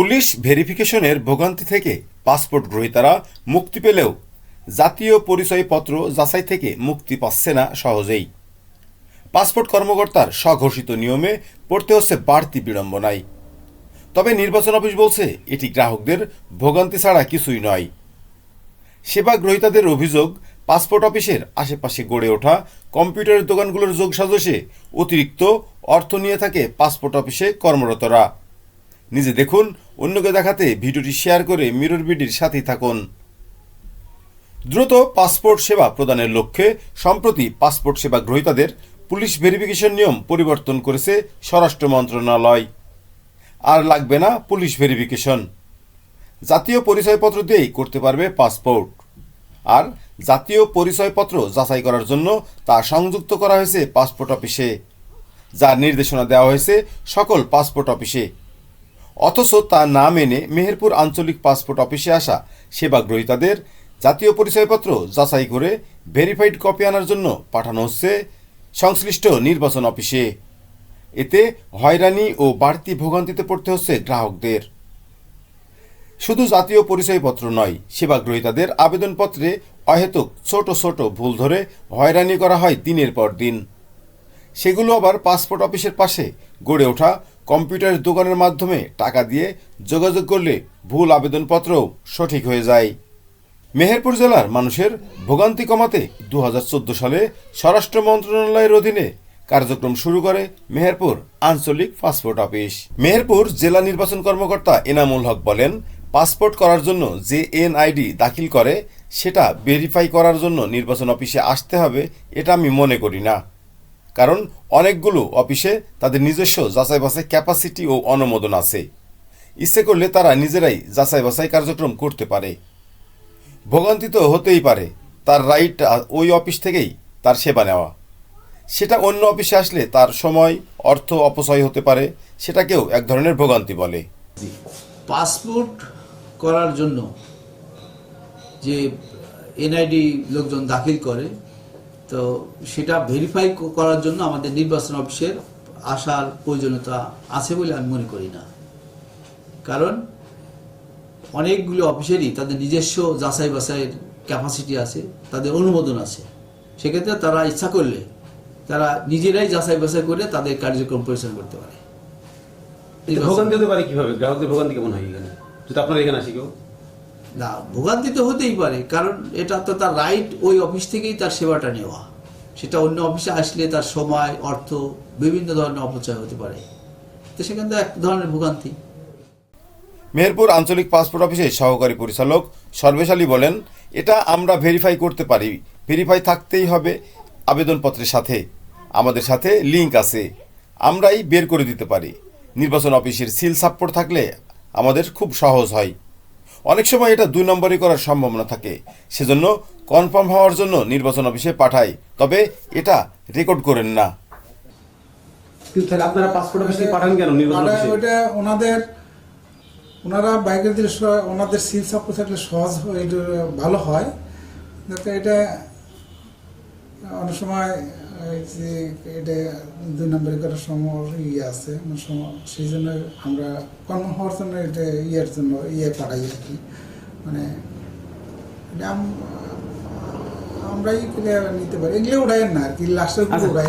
Police ভেরিফিকেশনের ভোগান্তি থেকে পাসপোর্ট গ্রহীতারা মুক্তি পেলেও জাতীয় পরিচয়পত্র যাচাই থেকে মুক্তি পাচ্ছে না সহজেই। পাসপোর্ট কর্মকর্তার স্বঘোষিত নিয়মে পড়তে হচ্ছে বাড়তি বিড়ম্বনায়। তবে নির্বাচন অফিস বলছে এটি গ্রাহকদের ভোগান্তি ছাড়া কিছুই নয়। সেবা গ্রহীতাদের অভিযোগ, পাসপোর্ট অফিসের আশেপাশে গড়ে ওঠা কম্পিউটারের দোকানগুলোর যোগসাজশে অতিরিক্ত অর্থ নিয়ে থাকে পাসপোর্ট অফিসে কর্মরতরা। নিজে দেখুন, অন্যকে দেখাতে ভিডিওটি শেয়ার করে মিরর বিডির সাথেই থাকুন। দ্রুত পাসপোর্ট সেবা প্রদানের লক্ষ্যে সম্প্রতি পাসপোর্ট সেবা গ্রহীতাদের পুলিশ ভেরিফিকেশন নিয়ম পরিবর্তন করেছে স্বরাষ্ট্র মন্ত্রণালয়। আর লাগবে না পুলিশ ভেরিফিকেশন, জাতীয় পরিচয়পত্র দিয়েই করতে পারবে পাসপোর্ট। আর জাতীয় পরিচয়পত্র যাচাই করার জন্য তা সংযুক্ত করা হয়েছে পাসপোর্ট অফিসে, যার নির্দেশনা দেওয়া হয়েছে সকল পাসপোর্ট অফিসে। অথচ তা না মেনে মেহেরপুর আঞ্চলিক পাসপোর্ট অফিসে আসা সেবা গ্রহীতাদের জাতীয় পরিচয়পত্র যাচাই করে ভেরিফাইড কপি আনার জন্য পাঠানো হচ্ছে সংশ্লিষ্ট নির্বাচন অফিসে। এতে হয়রানি ও বাড়তি ভোগান্তিতে পড়তে হচ্ছে গ্রাহকদের। শুধু জাতীয় পরিচয়পত্র নয়, সেবা গ্রহীতাদের আবেদনপত্রে অহেতুক ছোট ছোট ভুল ধরে হয়রানি করা হয় দিনের পর দিন। সেগুলো আবার পাসপোর্ট অফিসের পাশে গড়ে ওঠা কম্পিউটারের দোকানের মাধ্যমে টাকা দিয়ে যোগাযোগ করলে ভুল আবেদনপত্রও সঠিক হয়ে যায়। মেহেরপুর জেলার মানুষের ভোগান্তি কমাতে 2014 সালে স্বরাষ্ট্র মন্ত্রণালয়ের অধীনে কার্যক্রম শুরু করে মেহেরপুর আঞ্চলিক পাসপোর্ট অফিস। মেহেরপুর জেলা নির্বাচন কর্মকর্তা এনামুল হক বলেন, পাসপোর্ট করার জন্য যে এনআইডি দাখিল করে সেটা ভেরিফাই করার জন্য নির্বাচন অফিসে আসতে হবে এটা আমি মনে করি না। কারণ অনেকগুলো অফিসে তাদের নিজস্ব যাচাই বাছাই ক্যাপাসিটি ও অনুমোদন আছে। ইচ্ছে করলে তারা নিজেরাই যাচাই বাছাই কার্যক্রম করতে পারে। ভোগান্তি তো হতেই পারে, তার রাইট ওই অফিস থেকেই তার সেবা নেওয়া। সেটা অন্য অফিসে আসলে তার সময় অর্থ অপচয় হতে পারে, সেটাকেও এক ধরনের ভোগান্তি বলে। পাসপোর্ট করার জন্য যে এনআইডি লোকজন দাখিল করে, তো সেটা ভেরিফাই করার জন্য আমাদের নির্বাচন অফিসের আসার প্রয়োজনীয়তা আছে বলে আমি মনে করি না। কারণ অনেকগুলো অফিসেরই তাদের নিজস্ব যাচাই বাছাইয়ের ক্যাপাসিটি আছে, তাদের অনুমোদন আছে। সেক্ষেত্রে তারা ইচ্ছা করলে তারা নিজেরাই যাচাই বাছাই করে তাদের কার্যক্রম পরিচালনা করতে পারে। ভোগান্তি হতে পারে কিভাবে? গ্রাহকদের ভোগান্তি কেমন হয় এখানে যদি আপনারা এখানে আসি? কেউ না, ভোগান্তি তো হতেই পারে, কারণ এটা তো তার রাইট, ওই অফিস থেকেই তার সেবাটা নেওয়া। সেটা অন্য অফিসে আসলে তার সময়, অর্থ, বিভিন্ন ধরনের অপচয় হতে পারে। তো সেখান থেকে এক ধরনের ভোগান্তি। মেহেরপুর আঞ্চলিক পাসপোর্ট অফিসের সহকারী পরিচালক সর্বেশ আলী বলেন, এটা আমরা ভেরিফাই করতে পারি। ভেরিফাই থাকতেই হবে আবেদনপত্রের সাথে। আমাদের সাথে লিঙ্ক আছে, আমরাই বের করে দিতে পারি। নির্বাচন অফিসের সিল সাপোর্ট থাকলে আমাদের খুব সহজ হয়। অনেক সময় এটা 2 নম্বরই করার সম্ভাবনা থাকে, সেজন্য কনফার্ম হওয়ার জন্য নির্বাচন অফিসে পাঠাই, তবে এটা রেকর্ড করেন না। তাহলে আপনারা পাসপোর্ট অফিসে পাঠান কেন? নির্বাচন অফিসে ওটা ওনারা বাইরে দিলে ওনাদের সিল সাপোর্ট থাকলে সহজ হয়, ভালো হয়। যাতে এটা অনেক সময় এটা 2 নম্বরে করার সময় আছে, সেই জন্য আমরা কনফার্ম হওয়ার জন্য এটা জন্য পাঠাই আর কি। মানে আমরাই নিতে পারি, এগুলো উঠাই না আর কি, লাস্টের উঠাই।